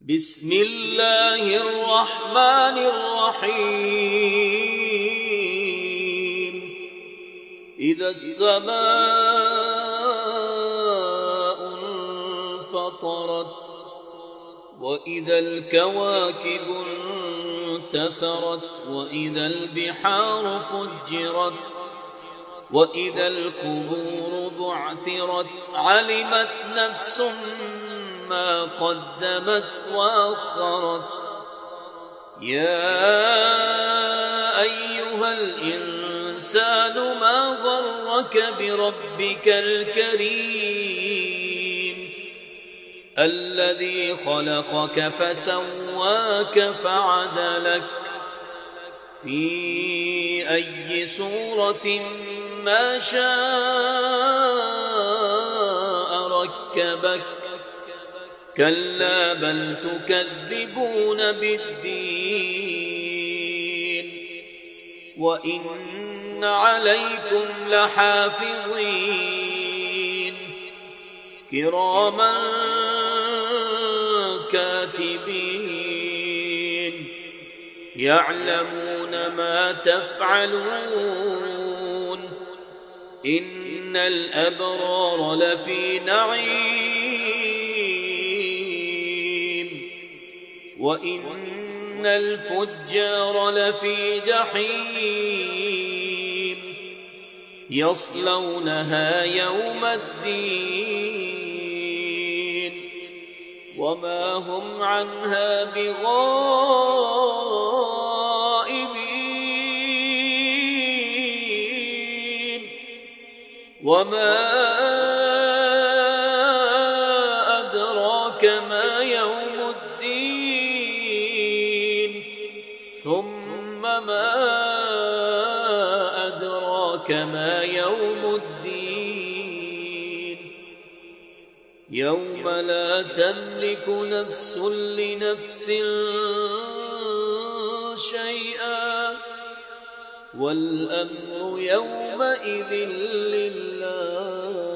بسم الله الرحمن الرحيم إذا السماء انفطرت وإذا الكواكب انتثرت وإذا البحار فجرت وإذا القبور بعثرت علمت نفس ما قدمت وأخرت يا أيها الإنسان ما غرك بربك الكريم الذي خلقك فسواك فعدلك في أي صورة ما شاء ركبك كلا بل تكذبون بالدين وإن عليكم لحافظين كراما كاتبين يعلمون ما تفعلون إن الأبرار لفي نعيم وإن الفجار لفي جحيم يصلونها يوم الدين وما هم عنها بغائبين وما أدراك ما يوم الدين ثم ما أدراك ما يوم الدين يوم لا تملك نفس لنفس شيئا والأمر يومئذ لله